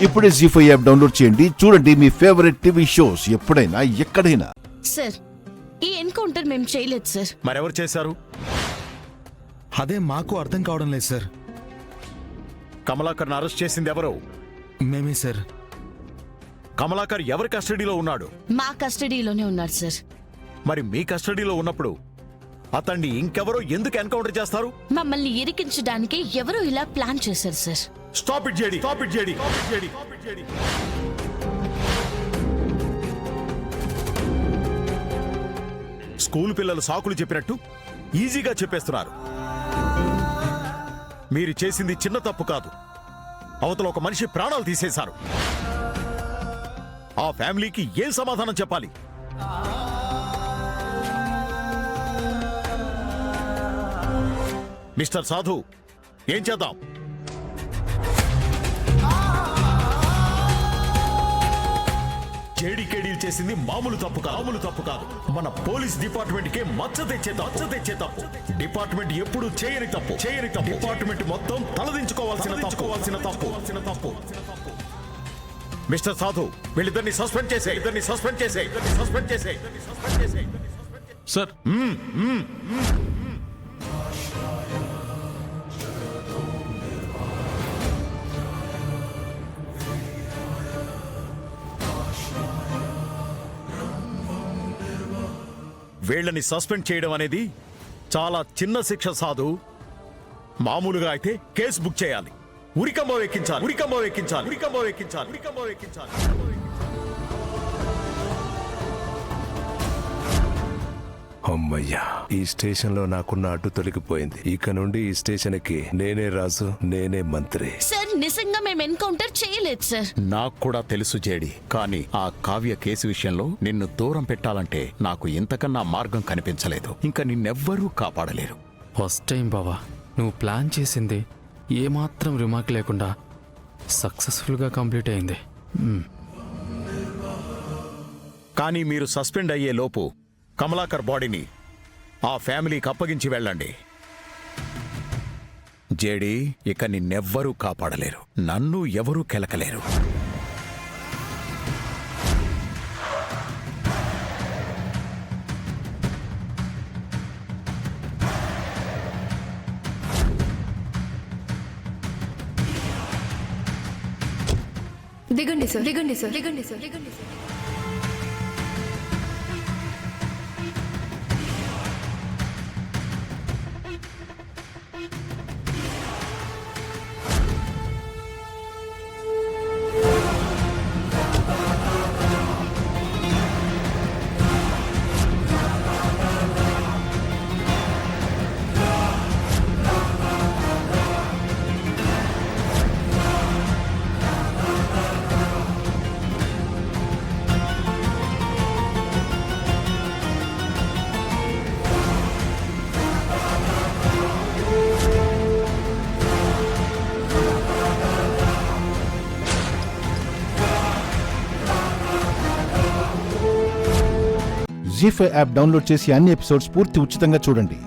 ఇప్పుడే జీ5 app download చేయండి. చూడండి మీ ఫేవరెట్ టీవీ షోస్ ఎప్పుడైనా ఎక్కడైనా. సార్, ఈ ఎన్కౌంటర్ మేము చేయలేదు సార్. మరెవరు చేశారు? అదే మాకు అర్థం కావడం లేదు సార్. కమలాకర్ని అరెస్ట్ చేసింది ఎవరు? మేమే సార్. కమలాకర్ ఎవరి కస్టడీలో ఉన్నాడు? మా కస్టడీలోనే ఉన్నారు సార్. మరి మీ కస్టడీలో ఉన్నప్పుడు అతన్ని ఇంకెవరో ఎందుకు ఎన్కౌంటర్ చేస్తారు? మమ్మల్ని ఇరికించడానికి ఎవరో ఇలా ప్లాన్ చేశారు sir. Stop it JD, stop it JD, stop it JD, stop it JD. School పిల్లలు సాకులు చెప్పినట్టు ఈజీగా చెప్పేస్తున్నారు. మీరు చేసింది చిన్న తప్పు కాదు. అవతల ఒక మనిషి ప్రాణాలు తీసేశారు. ఆ ఫ్యామిలీకి ఏం సమాధానం చెప్పాలి? మిస్టర్ సాధు, ఏం చేద్దాం? జేడీకేడీలు చేసింది మామూలు తప్పు కాదు. మన పోలీస్ డిపార్ట్మెంట్ కే మచ్చ తెచ్చే తప్పు. డిపార్ట్మెంట్ ఎప్పుడు చేయని తప్పు. డిపార్ట్మెంట్ మొత్తం తలదించుకోవాల్సిన తప్పు. మిస్టర్ సాధు, వీళ్ళిద్దరిని సస్పెండ్ చేసే. సార్, వీళ్ళని సస్పెండ్ చేయడం అనేది చాలా చిన్న శిక్ష సాధు. మామూలుగా అయితే కేసు బుక్ చేయాలి, ఉరికంబ ఎక్కించాలి. అమ్మయ్యా, ఈ స్టేషన్ లో నాకున్న అడ్డు తొలగిపోయింది. ఇక నుండి ఈ స్టేషన్ కి నేనే రాజు, నేనే మంత్రి. సార్, నిజంగా మేము ఎన్కౌంటర్ చేయలేదు సార్. నాకు కూడా తెలుసు జేడి, కానీ ఆ కావ్య కేసు విషయంలో నిన్ను దూరం పెట్టాలంటే నాకు ఇంతకన్నా మార్గం కనిపించలేదు. ఇంకా నిన్నెవ్వరూ కాపాడలేరు. ఫస్ట్ టైం బావా, నువ్వు ప్లాన్ చేసింది ఏమాత్రం రిమార్క్ లేకుండా సక్సెస్ఫుల్గా కంప్లీట్ అయింది. కానీ మీరు సస్పెండ్ అయ్యే లోపు కమలాకర్ బాడీని ఆ ఫ్యామిలీకి అప్పగించి వెళ్ళండి. జేడి, ఇక నిన్నెవ్వరూ కాపాడలేరు, నన్ను ఎవరూ కెలకలేరు. దిగండి సార్. జీ5 యాప్ డౌన్లోడ్ చేసి అన్ని ఎపిసోడ్స్ పూర్తి ఉచితంగా చూడండి.